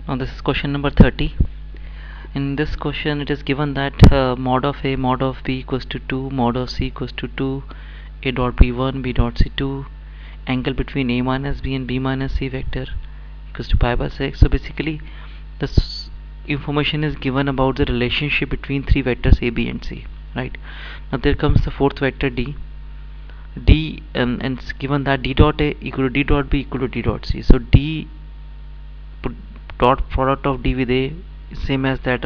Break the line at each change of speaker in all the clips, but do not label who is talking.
Now this is question number 30. In this question it is given that mod of a mod of b equals to 2, mod of c equals to 2, a dot b1 b dot c2, angle between a minus b and b minus c vector equals to pi by 6. So basically this information is given about the relationship between three vectors a, b and c, right? Now there comes the fourth vector d, and it's given that d dot a equal to d dot b equal to d dot c. So d dot product of d with a is same as that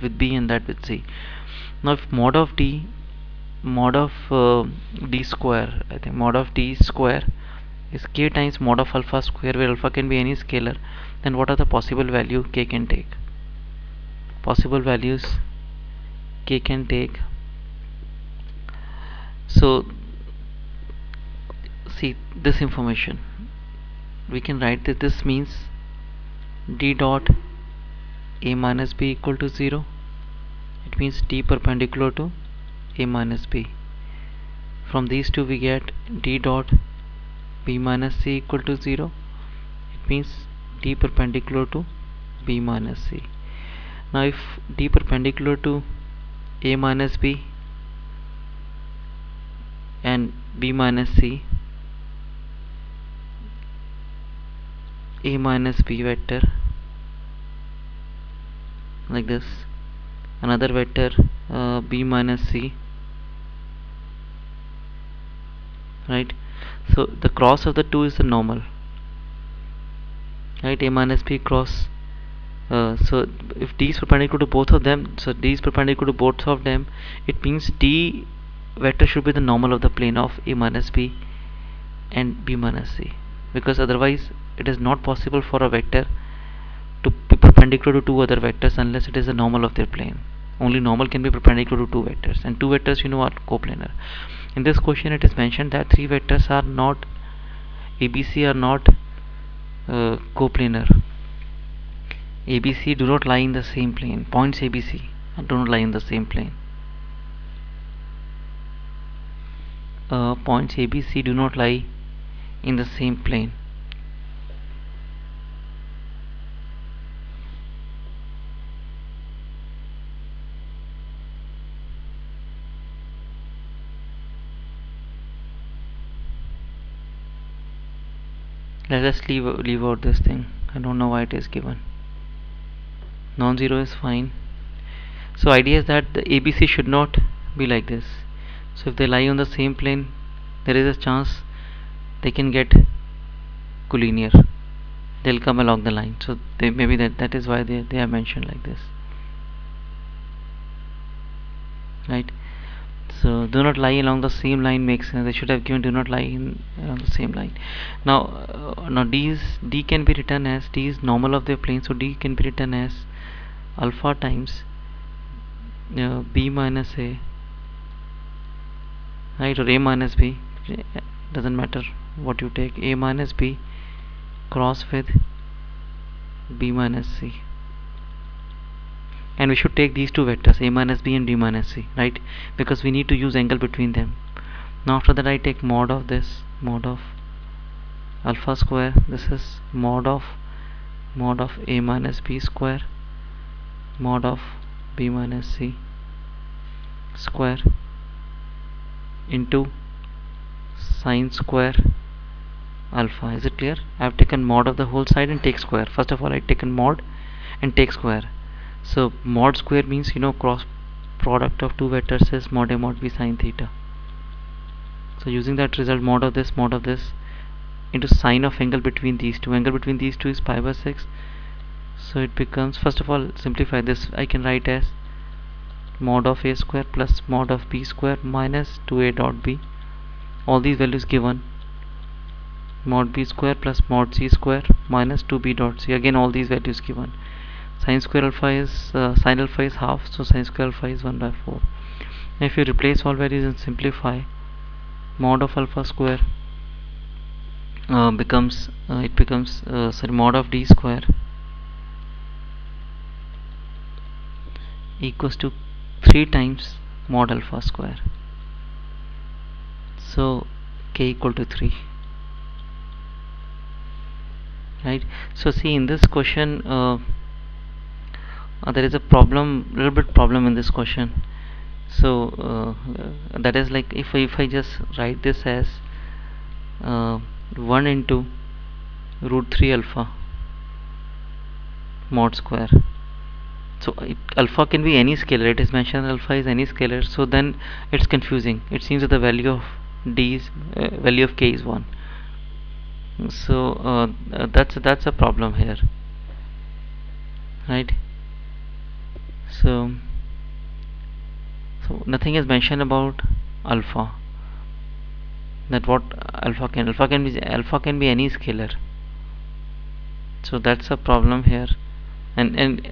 with b and that with c. Now if mod of d square, I think mod of d square is k times mod of alpha square, where alpha can be any scalar, then what are the possible value k can take? Possible values k can take. So see this information, we can write that this means d dot a minus b equal to 0. It means d perpendicular to a minus b. From these two we get d dot b minus c equal to 0. It means d perpendicular to b minus c. Now if d perpendicular to a minus b and b minus c, a minus b vector like this, another vector b minus c, right? So the cross of the two is the normal, right? A minus b cross. So if d is perpendicular to both of them, so d is perpendicular to both of them, it means d vector should be the normal of the plane of a minus b and b minus c, because otherwise it is not possible for a vector to be perpendicular to two other vectors unless it is the normal of their plane. Only normal can be perpendicular to two vectors, and two vectors are coplanar. In this question it is mentioned that three vectors are not ABC are not coplanar. ABC do not lie in the same plane. Points ABC do not lie in the same plane. Points ABC do not lie in the same plane. Let us leave out this thing. I don't know why it is given. Non-zero is fine. So idea is that the ABC should not be like this. So if they lie on the same plane, there is a chance they can get collinear. They'll come along the line. So maybe that is why they are mentioned like this, right? So do not lie along the same line makes sense. They should have given do not lie along the same line. Now d can be written as, d is normal of their plane, so d can be written as alpha times b minus a, right, or a minus b, doesn't matter what you take, a minus b cross with b minus c. And we should take these two vectors a minus b and b minus c, right, because we need to use angle between them. Now after that I take mod of this, mod of alpha square, this is mod of a minus b square, mod of b minus c square into sine square alpha. Is it clear? I have taken mod of the whole side and take square. First of all I taken mod and take square. So mod square means cross product of two vectors is mod a mod b sine theta. So using that result, mod of this into sine of angle between these two. Angle between these two is pi by 6. So it becomes, first of all simplify this, I can write as mod of a square plus mod of b square minus 2a dot b. All these values given, mod b square plus mod c square minus 2b dot c. Again all these values given. Sine square alpha is sine alpha is half, so sine square alpha is 1 by 4. Now if you replace all values and simplify, mod of alpha square becomes mod of d square equals to 3 times mod alpha square. So k equal to 3, right? So see in this question there is a problem, little bit problem in this question. So that is like, if I just write this as uh, 1 into root 3 alpha mod square. So alpha can be any scalar. It is mentioned alpha is any scalar, so then it's confusing. It seems that the value of value of k is 1. So that's a problem here, right? So nothing is mentioned about alpha, that what alpha can be any scalar. So that's a problem here. And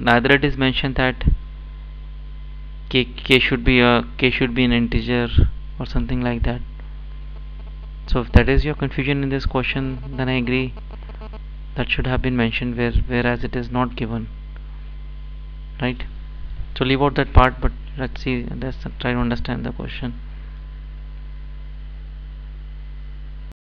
neither it is mentioned that k should be an integer or something like that. So if that is your confusion in this question, then I agree that should have been mentioned, whereas it is not given, right? So leave out that part, but let's try to understand the question.